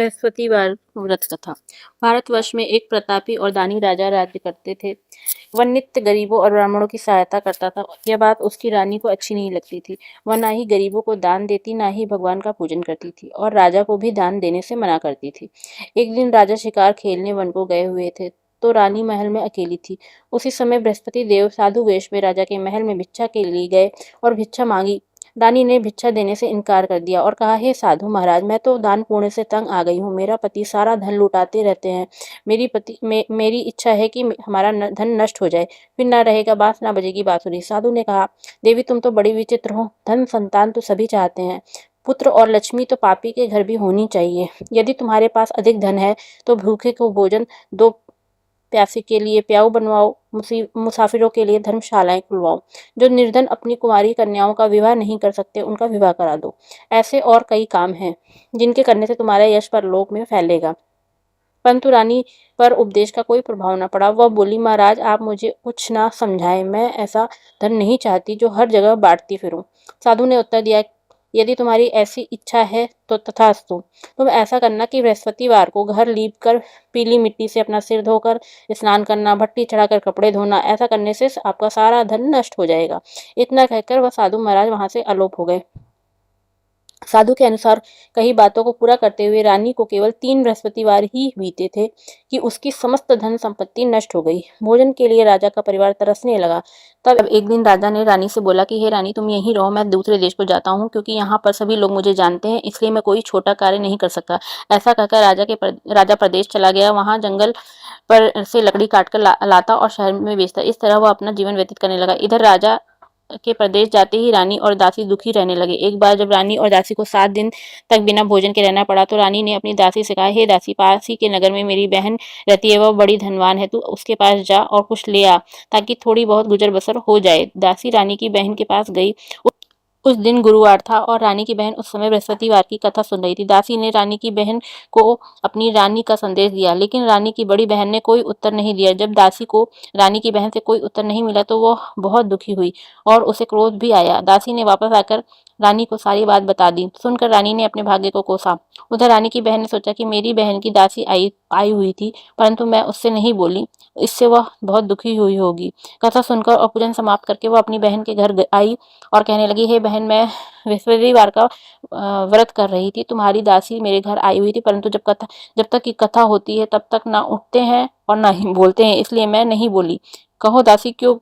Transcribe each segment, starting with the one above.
बृहस्पतिवार व्रत कथा। भारतवर्ष में एक प्रतापी और दानी राजा राज्य करते थे। वह नित्य गरीबों और ब्राह्मणों की सहायता करता था। यह बात उसकी रानी को अच्छी नहीं लगती थी। वह ना ही गरीबों को दान देती, ना ही भगवान का पूजन करती थी और राजा को भी दान देने से मना करती थी। एक दिन राजा शिकार खेलने वन को गए हुए थे तो रानी महल में अकेली थी। उसी समय बृहस्पति देव साधु वेश में राजा के महल में भिक्षा के लिए गए और भिक्षा मांगी। रानी ने भिक्षा देने से इनकार कर दिया और कहा, हे साधु महाराज, मैं तो दान पुण्य से तंग आ गई हूँ। मेरा पति सारा धन लुटाते रहते हैं। मेरी इच्छा है कि हमारा धन नष्ट हो जाए, फिर ना रहेगा बांस ना बजेगी बांसुरी। साधु ने कहा, देवी तुम तो बड़ी विचित्र हो। धन संतान तो सभी चाहते हैं, पुत्र और लक्ष्मी तो पापी के घर भी होनी चाहिए। यदि तुम्हारे पास अधिक धन है तो भूखे को भोजन दो, प्यासे के लिए प्याऊ बनवाओ, मुसाफिरों के लिए धर्मशालाएं खुलवाओ। जो निर्धन अपनी कुमारी कन्याओं का विवाह नहीं कर सकते उनका विवाह करा दो। ऐसे और कई काम हैं जिनके करने से तुम्हारा यश परलोक में फैलेगा। परंतु रानी पर उपदेश का कोई प्रभाव न पड़ा। वह बोली, महाराज आप मुझे कुछ ना समझाएं, मैं ऐसा धन नहीं चाहती जो हर जगह बांटती फिरूं। साधु ने उत्तर दिया, यदि तुम्हारी ऐसी इच्छा है तो तथास्तु। तुम ऐसा करना कि बृहस्पतिवार को घर लीप कर पीली मिट्टी से अपना सिर धोकर स्नान करना, भट्टी चढ़ाकर कपड़े धोना। ऐसा करने से आपका सारा धन नष्ट हो जाएगा। इतना कहकर वह साधु महाराज वहां से अलोप हो गए। साधु के अनुसार कई बातों को पूरा करते हुए रानी को केवल 3 बृहस्पतिवार ही बीते थे कि उसकी समस्त धन संपत्ति नष्ट हो गई। भोजन के लिए राजा का परिवार तरसने लगा। तब एक दिन राजा ने रानी से बोला कि हे रानी, तुम यहीं रहो, मैं दूसरे देश को जाता हूँ, क्योंकि यहाँ पर सभी लोग मुझे जानते हैं, इसलिए मैं कोई छोटा कार्य नहीं कर सकता। ऐसा कहकर राजा प्रदेश चला गया। वहाँ जंगल पर से लकड़ी काटकर लाता और शहर में बेचता। इस तरह वह अपना जीवन व्यतीत करने लगा। इधर राजा के प्रदेश जाते ही रानी और दासी दुखी रहने लगे। एक बार जब रानी और दासी को 7 दिन तक बिना भोजन के रहना पड़ा तो रानी ने अपनी दासी से कहा, हे दासी, पास ही के नगर में मेरी बहन रहती है, वह बड़ी धनवान है, तू उसके पास जा और कुछ ले आ ताकि थोड़ी बहुत गुजर बसर हो जाए। दासी रानी की बहन के पास गई। उस दिन गुरुवार था और रानी की बहन उस समय बृहस्पतिवार की कथा सुन रही थी। दासी ने रानी की बहन को अपनी रानी का संदेश दिया, लेकिन रानी की बड़ी बहन ने कोई उत्तर नहीं दिया। जब दासी को रानी की बहन से कोई उत्तर नहीं मिला तो वह बहुत दुखी हुई और उसे क्रोध भी आया। दासी ने वापस आकर रानी को सारी बात बता दी। सुनकर रानी ने अपने भाग्य को कोसा। उधर रानी की बहन ने सोचा कि मेरी बहन की दासी आई हुई थी, परंतु मैं उससे नहीं बोली, इससे वह बहुत दुखी हुई होगी। कथा सुनकर और पूजन समाप्त करके वह अपनी बहन के घर आई और कहने लगी, हे बहन, मैं बृहस्पतिवार का व्रत कर रही थी। तुम्हारी दासी मेरे घर आई हुई थी, परंतु जब तक की कथा होती है तब तक ना उठते हैं और ना ही बोलते हैं, इसलिए मैं नहीं बोली। कहो दासी क्यों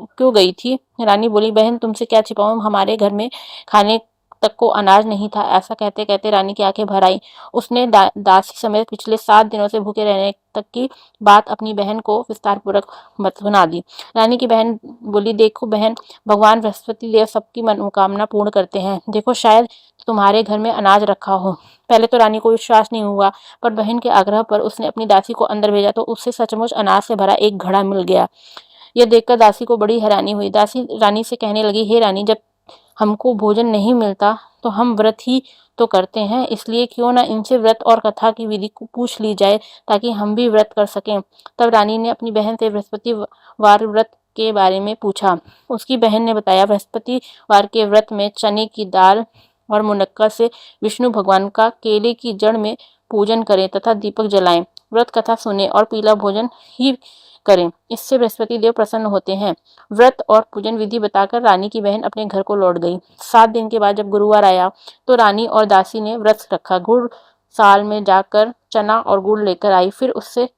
क्यों गई थी? रानी बोली, बहन तुमसे क्या छिपाऊं, हमारे घर में खाने तक को अनाज नहीं था। ऐसा कहते कहते रानी की आंखें भर आई। उसने दासी समेत पिछले 7 दिनों से भूखे रहने तक की बात अपनी बहन को विस्तार पूर्वक सुना दी। रानी की बहन बोली, देखो बहन, भगवान बृहस्पति देव सबकी मनोकामना पूर्ण करते हैं। देखो, शायद तुम्हारे घर में अनाज रखा हो। पहले तो रानी को विश्वास नहीं हुआ, पर बहन के आग्रह पर उसने अपनी दासी को अंदर भेजा तो उससे सचमुच अनाज से भरा एक घड़ा मिल गया। यह देखकर दासी को बड़ी हैरानी हुई। दासी रानी से कहने लगी, हे रानी, जब हमको भोजन नहीं मिलता तो हम व्रत ही तो करते हैं, इसलिए क्यों ना इनसे व्रत और कथा की विधि को पूछ ली जाए ताकि हम भी व्रत कर सकें। तब रानी ने अपनी बहन से बृहस्पतिवार व्रत के बारे में पूछा। उसकी बहन ने बताया, बृहस्पतिवार के व्रत में चने की दाल और मुनक्का से विष्णु भगवान का केले की जड़ में पूजन करें तथा दीपक जलाएं, व्रत कथा सुने और पीला भोजन ही करें, इससे बृहस्पति देव प्रसन्न होते हैं। व्रत और पूजन विधि बताकर रानी की बहन अपने घर को लौट गई। 7 दिन के बाद जब गुरुवार आया तो रानी और दासी ने व्रत रखा। गुड़ साल में जाकर चना और गुड़ लेकर आई, फिर उससे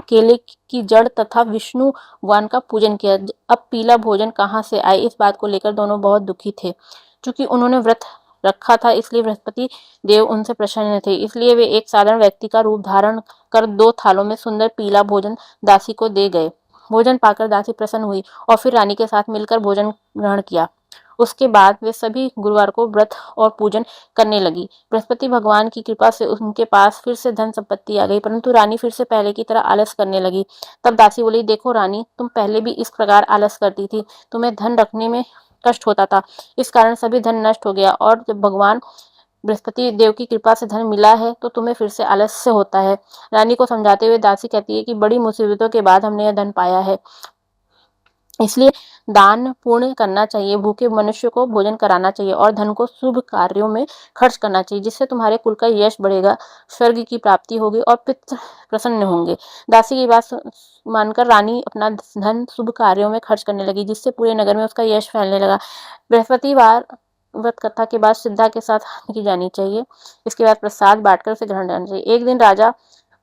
केले की जड़ तथा विष्णु भगवान का पूजन किया। अब पीला भोजन कहाँ से आए, इस बात को लेकर दोनों बहुत दुखी थे। चूंकि उन्होंने व्रत रखा था इसलिए बृहस्पति देव उनसे प्रसन्न थे, इसलिए वे एक साधारण व्यक्ति का रूप धारण कर 2 थालों में सुंदर पीला भोजन दासी को दे गए। भोजन पाकर दासी प्रसन्न हुई और फिर रानी के साथ मिलकर भोजन ग्रहण किया। उसके बाद वे सभी गुरुवार को व्रत और पूजन करने लगी। बृहस्पति भगवान की कृपा से उनके पास फिर से धन संपत्ति आ गई, परंतु रानी फिर से पहले की तरह आलस करने लगी। तब दासी बोली, देखो रानी, तुम पहले भी इस प्रकार आलस करती थी, तुम्हें धन रखने में कष्ट होता था, इस कारण सभी धन नष्ट हो गया, और जब भगवान बृहस्पति देव की कृपा से धन मिला है तो तुम्हें फिर से आलस्य होता है। रानी को समझाते हुए दासी कहती है कि बड़ी मुसीबतों के बाद हमने यह धन पाया है। इसलिए दान पुण्य करना चाहिए, भूखे मनुष्य को भोजन कराना चाहिए और धन को शुभ कार्यों में खर्च करना चाहिए, जिससे तुम्हारे कुल का यश बढ़ेगा, स्वर्ग की प्राप्ति होगी और पितृ प्रसन्न होंगे। दासी की बात मानकर रानी अपना धन शुभ कार्यों में खर्च करने लगी, जिससे पूरे नगर में उसका यश फैलने लगा। बृहस्पतिवार व्रत कथा के बाद श्रद्धा के साथ की जानी चाहिए। इसके बाद प्रसाद बांटकर उसे ग्रहण करना चाहिए। एक दिन राजा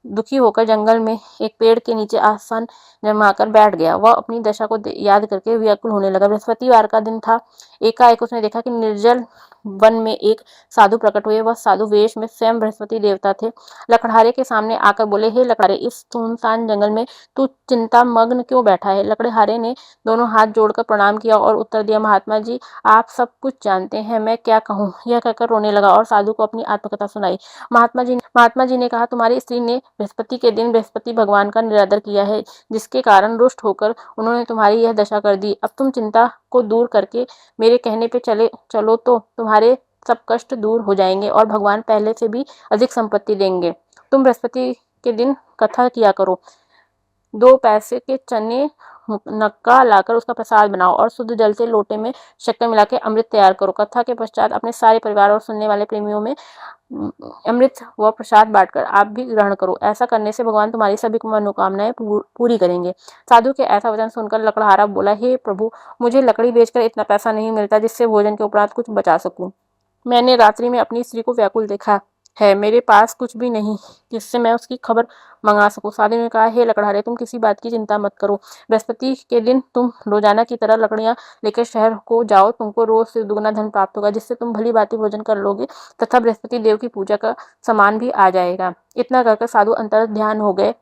दुखी होकर जंगल में एक पेड़ के नीचे आसन जमाकर बैठ गया। वह अपनी दशा को याद करके व्याकुल होने लगा। बृहस्पतिवार का दिन था। एकाएक उसने देखा कि निर्जल वन में एक साधु प्रकट हुए। वह साधु वेश में स्वयं बृहस्पति देवता थे। लकड़हारे के सामने आकर बोले, हे लकड़हारे, इस सुनसान जंगल में तू चिंता मग्न क्यों बैठा है? लकड़हारे ने दोनों हाथ जोड़कर प्रणाम किया और उत्तर दिया, महात्मा जी, आप सब कुछ जानते हैं, मैं क्या कहूँ? यह कहकर रोने लगा और साधु को अपनी आत्मकथा सुनाई। महात्मा जी ने कहा, तुम्हारी स्त्री ने बृहस्पति के दिन बृहस्पति भगवान का निरादर किया है, जिसके कारण रुष्ट होकर उन्होंने तुम्हारी यह दशा कर दी। अब तुम चिंता को दूर करके मेरे कहने पे चलो तो तुम्हारे सब कष्ट दूर हो जाएंगे और भगवान पहले से भी अधिक संपत्ति देंगे। तुम बृहस्पति के दिन कथा किया करो। 2 पैसे के चने नक्का लाकर उसका प्रसाद बनाओ और शुद्ध जल से लोटे में शक्कर मिलाकर अमृत तैयार करो। कथा के पश्चात अपने सारे परिवार और सुनने वाले प्रेमियों में अमृत व प्रसाद बांटकर आप भी ग्रहण करो। ऐसा करने से भगवान तुम्हारी सभी मनोकामनाएं पूरी करेंगे। साधु के ऐसा वचन सुनकर लकड़हारा बोला, हे प्रभु, मुझे लकड़ी बेचकर इतना पैसा नहीं मिलता जिससे भोजन के उपरांत कुछ बचा सकूं। मैंने रात्रि में अपनी स्त्री को व्याकुल देखा है। मेरे पास कुछ भी नहीं जिससे मैं उसकी खबर मंगा सकूं। साधु ने कहा, हे लकड़हारे, तुम किसी बात की चिंता मत करो। बृहस्पति के दिन तुम रोजाना की तरह लकड़ियां लेकर शहर को जाओ। तुमको रोज से दुगना धन प्राप्त होगा, जिससे तुम भली भांति भोजन कर लोगे तथा बृहस्पति देव की पूजा का सामान भी आ जाएगा। इतना कहकर साधु अंतर ध्यान हो गए।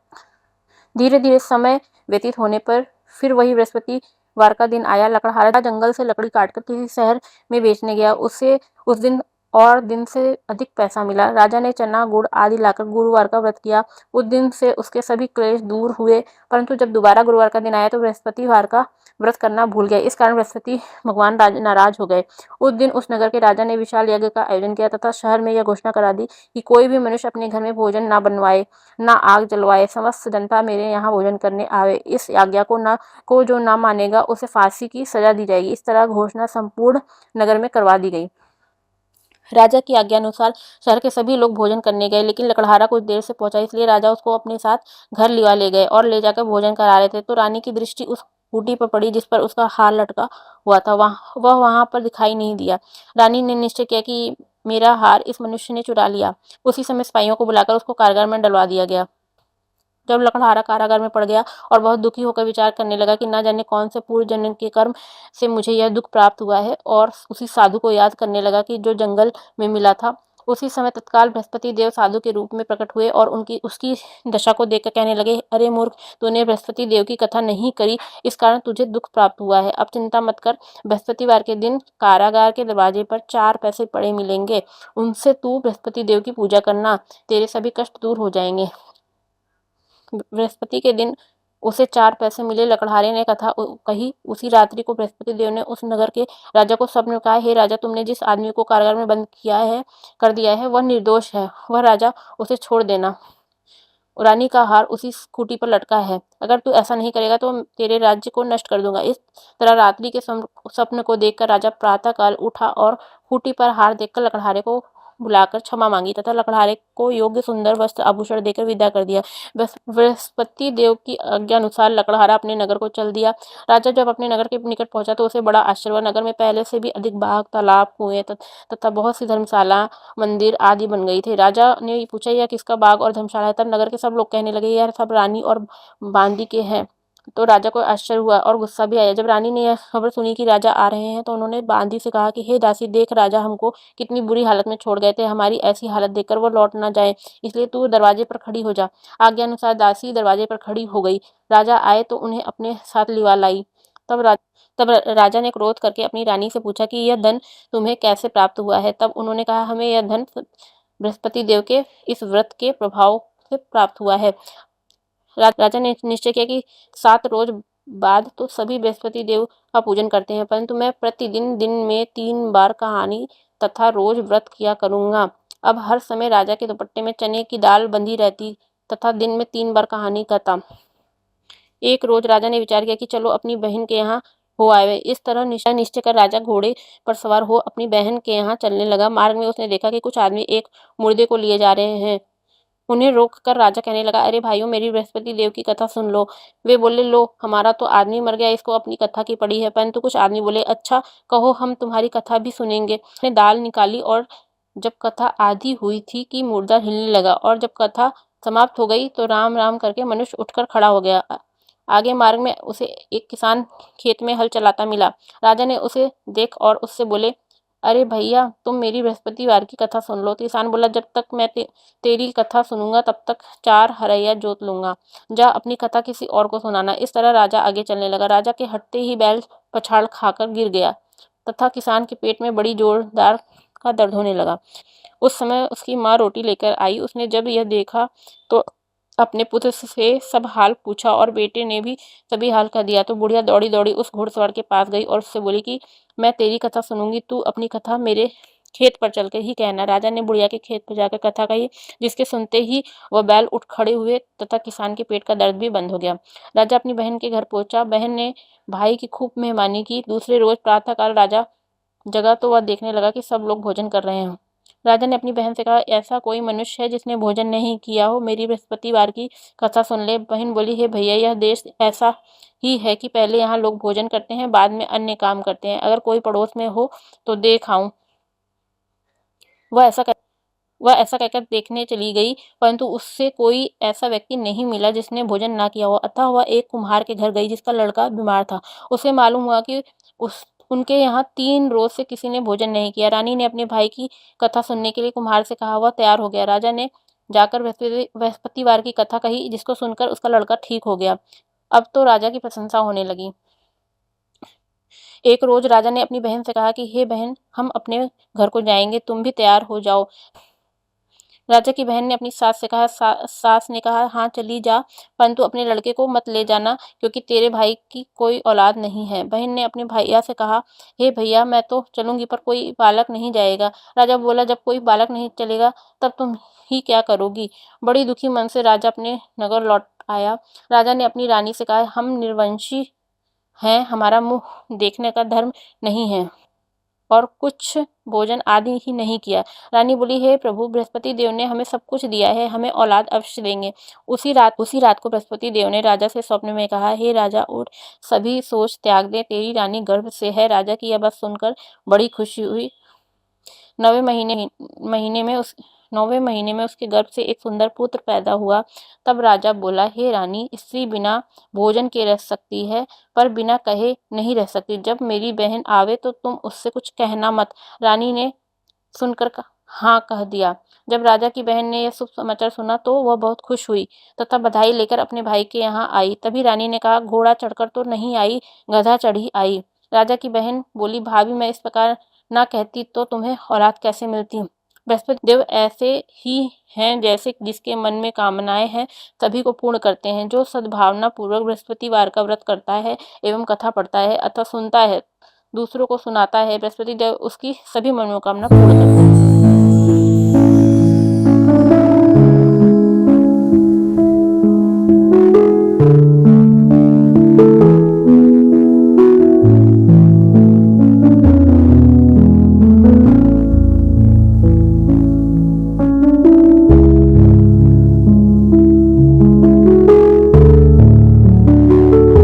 धीरे धीरे समय व्यतीत होने पर फिर वही बृहस्पतिवार का दिन आया। लकड़हारा जंगल से लकड़ी काटकर किसी शहर में बेचने गया। उसे उस दिन और दिन से अधिक पैसा मिला। राजा ने चना गुड़ आदि लाकर गुरुवार का व्रत किया। उस दिन से उसके सभी क्लेश दूर हुए। परंतु जब दोबारा गुरुवार का दिन आया तो बृहस्पतिवार का व्रत करना भूल गया। इस कारण बृहस्पति भगवान नाराज हो गए। उस दिन उस नगर के राजा ने विशाल यज्ञ का आयोजन किया तथा शहर में यह घोषणा करा दी कि कोई भी मनुष्य अपने घर में भोजन न बनवाए, न आग जलवाए। समस्त जनता मेरे यहाँ भोजन करने आवे। इस आज्ञा को जो न मानेगा उसे फांसी की सजा दी जाएगी। इस तरह घोषणा संपूर्ण नगर में करवा दी गई। राजा की आज्ञा अनुसार शहर के सभी लोग भोजन करने गए, लेकिन लकड़हारा कुछ देर से पहुंचा, इसलिए राजा उसको अपने साथ घर लिवा ले गए और ले जाकर भोजन करा रहे थे। तो रानी की दृष्टि उस खूंटी पर पड़ी जिस पर उसका हार लटका हुआ था। वह वहां पर दिखाई नहीं दिया। रानी ने निश्चय किया कि मेरा हार इस मनुष्य ने चुरा लिया। उसी समय सिपाहियों को बुलाकर उसको कारागार में डलवा दिया गया। जब लकड़हारा कारागार में पड़ गया और बहुत दुखी होकर विचार करने लगा कि न जाने कौन से पूर्व जन्म के कर्म से मुझे यह दुख प्राप्त हुआ है, और उसी साधु को याद करने लगा कि जो जंगल में मिला था। उसी समय तत्काल बृहस्पति देव साधु के रूप में प्रकट हुए और उसकी दशा को देखकर कहने लगे, अरे मूर्ख, तूने बृहस्पति देव की कथा नहीं करी, इस कारण तुझे दुख प्राप्त हुआ है। अब चिंता मत कर, बृहस्पतिवार के दिन कारागार के दरवाजे पर 4 पैसे पड़े मिलेंगे। उनसे तू बृहस्पति देव की पूजा करना, तेरे सभी कष्ट दूर हो जाएंगे। बृहस्पति के दिन उसे 4 पैसे मिले। लकड़हारे ने कथा कही। उसी रात्रि को बृहस्पति देव ने उस नगर के राजा को स्वप्न में कहा, हे राजा, तुमने जिस आदमी को कारागार में बंद कर दिया है वह निर्दोष है। वह राजा, उसे छोड़ देना। रानी का हार उसी खूंटी पर लटका है। अगर तू ऐसा नहीं करेगा तो तेरे राज्य को नष्ट कर दूंगा। इस तरह रात्रि के स्वप्न को देखकर राजा प्रातः काल उठा और खूंटी पर हार देखकर लकड़हारे को बुलाकर क्षमा मांगी तथा लकड़हारे को योग्य सुंदर वस्त्र आभूषण देकर विदा कर दिया। बृहस्पति देव की आज्ञा अनुसार लकड़हारा अपने नगर को चल दिया। राजा जब अपने नगर के निकट पहुंचा तो उसे बड़ा आश्चर्य हुआ। नगर में पहले से भी अधिक बाग, तालाब, कुएं तथा बहुत सी धर्मशाला, मंदिर आदि बन गई थे। राजा ने पूछा, यह किसका बाग और धर्मशाला है? तब नगर के सब लोग कहने लगे, यह सब रानी और बांदी के हैं। तो राजा को आश्चर्य हुआ और गुस्सा भी आया। जब रानी ने यह खबर सुनी कि राजा आ रहे हैं तो उन्होंने बांदी से कहा कि हे दासी, देख, राजा हमको कितनी बुरी हालत में छोड़ गए थे। हमारी ऐसी हालत देखकर वो लौट ना जाए, इसलिए तू दरवाजे पर खड़ी हो जा। आज्ञा अनुसार दासी दरवाजे पर खड़ी हो गई। राजा आए तो उन्हें अपने साथ लिवा लाई। तब राजा ने क्रोध करके अपनी रानी से पूछा कि यह धन तुम्हें कैसे प्राप्त हुआ है? तब उन्होंने कहा, हमें यह धन बृहस्पति देव के इस व्रत के प्रभाव से प्राप्त हुआ है। राजा ने निश्चय किया कि 7 रोज बाद तो सभी बृहस्पति देव का पूजन करते हैं, परंतु मैं प्रतिदिन दिन में 3 बार कहानी तथा रोज व्रत किया करूंगा। अब हर समय राजा के दुपट्टे में चने की दाल बंधी रहती तथा दिन में 3 बार कहानी करता। एक रोज राजा ने विचार किया कि चलो अपनी बहन के यहाँ हो आए। इस तरह निश्चय कर राजा घोड़े पर सवार हो अपनी बहन के यहाँ चलने लगा। मार्ग में उसने देखा कि कुछ आदमी एक मुर्दे को लिए जा रहे हैं। उन्हें रोक कर राजा कहने लगा, अरे भाइयों, मेरी बृहस्पति देव की कथा सुन लो। वे बोले, लो, हमारा तो आदमी मर गया, इसको अपनी कथा की पड़ी है। परंतु कुछ आदमी बोले, अच्छा, कहो, हम तुम्हारी कथा भी सुनेंगे। उसने दाल निकाली और जब कथा आधी हुई थी कि मुर्दा हिलने लगा, और जब कथा समाप्त हो गई तो राम राम करके मनुष्य उठकर खड़ा हो गया। आगे मार्ग में उसे एक किसान खेत में हल चलाता मिला। राजा ने उसे देख और उससे बोले, अरे भैया, तुम मेरी बृहस्पतिवार की कथा सुन लो। किसान बोला, जब तक मैं तेरी कथा सुनूंगा तब तक 4 हरैया जोत लूंगा। जा अपनी कथा किसी और को सुनाना। इस तरह राजा आगे चलने लगा। राजा के हटते ही बैल पछाड़ खाकर गिर गया तथा किसान के पेट में बड़ी जोरदार का दर्द होने लगा। उस समय उसकी माँ रोटी लेकर आई। उसने जब यह देखा तो अपने पुत्र से सब हाल पूछा और बेटे ने भी सभी हाल कह दिया। तो बुढ़िया दौड़ी दौड़ी उस घुड़सवार के पास गई और उससे बोली कि मैं तेरी कथा सुनूंगी, तू अपनी कथा मेरे खेत पर चलकर ही कहना। राजा ने बुढ़िया के खेत पर जाकर कथा कही, जिसके सुनते ही वह बैल उठ खड़े हुए तथा किसान के पेट का दर्द भी बंद हो गया। राजा अपनी बहन के घर पहुंचा। बहन ने भाई की खूब मेहमानी की। दूसरे रोज प्रातःकाल राजा जगा तो वह देखने लगा कि सब लोग भोजन कर रहे हैं। राजा ने अपनी बहन से कहा, ऐसा कोई मनुष्य है जिसने भोजन नहीं किया हो, मेरी बृहस्पतिवार की कथा सुन ले। बहन बोली, हे भैया, यह देश ऐसा ही है कि पहले यहाँ लोग भोजन करते हैं, बाद में अन्य काम करते हैं। अगर कोई पड़ोस में हो तो देख आऊं। वह ऐसा कह वह ऐसा कहकर देखने चली गई, परंतु उससे कोई ऐसा व्यक्ति नहीं मिला जिसने भोजन ना किया हो। अतः वह एक कुम्हार के घर गई जिसका लड़का बीमार था। उसे मालूम हुआ कि उस उनके यहाँ 3 रोज से किसी ने भोजन नहीं किया। रानी ने अपने भाई की कथा सुनने के लिए कुम्हार से कहा। वह तैयार हो गया। राजा ने जाकर बृहस्पतिवार की कथा कही, जिसको सुनकर उसका लड़का ठीक हो गया। अब तो राजा की प्रशंसा होने लगी। एक रोज राजा ने अपनी बहन से कहा कि हे बहन, हम अपने घर को जाएंगे, तुम भी तैयार हो जाओ। राजा की बहन ने अपनी सास से कहा। सास ने कहा, हाँ, चली जा, परंतु अपने लड़के को मत ले जाना, क्योंकि तेरे भाई की कोई औलाद नहीं है। बहन ने अपने भैया से कहा, हे भैया, मैं तो चलूंगी, पर कोई बालक नहीं जाएगा। राजा बोला, जब कोई बालक नहीं चलेगा तब तुम ही क्या करोगी। बड़ी दुखी मन से राजा अपने नगर लौट आया। राजा ने अपनी रानी से कहा, हम निर्वंशी हैं, हमारा मुंह देखने का धर्म नहीं है और कुछ भोजन आदि ही नहीं किया। रानी बोली, हे प्रभु, बृहस्पति देव ने हमें सब कुछ दिया है, हमें औलाद अवश्य देंगे। उसी रात को बृहस्पति देव ने राजा से स्वप्न में कहा, हे राजा, उठ, सभी सोच त्याग दे, तेरी रानी गर्भ से है। राजा की यह बात सुनकर बड़ी खुशी हुई। 9वें महीने में उस 9वें महीने में उसके गर्भ से एक सुंदर पुत्र पैदा हुआ। तब राजा बोला, हे रानी, स्त्री बिना भोजन के रह सकती है, पर बिना कहे नहीं रह सकती। जब मेरी बहन आवे तो तुम उससे कुछ कहना मत। रानी ने सुनकर हाँ कह दिया। जब राजा की बहन ने यह शुभ समाचार सुना तो वह बहुत खुश हुई तथा बधाई लेकर अपने भाई के यहाँ आई। तभी रानी ने कहा, घोड़ा चढ़कर तो नहीं आई, गधा चढ़ी आई। राजा की बहन बोली, भाभी, मैं इस प्रकार ना कहती तो तुम्हें औलाद कैसे मिलती। बृहस्पति देव ऐसे ही हैं जैसे जिसके मन में कामनाएं हैं सभी को पूर्ण करते हैं। जो सद्भावना पूर्वक बृहस्पतिवार का व्रत करता है एवं कथा पढ़ता है अथवा सुनता है, दूसरों को सुनाता है, बृहस्पति देव उसकी सभी मनोकामना पूर्ण करते हैं।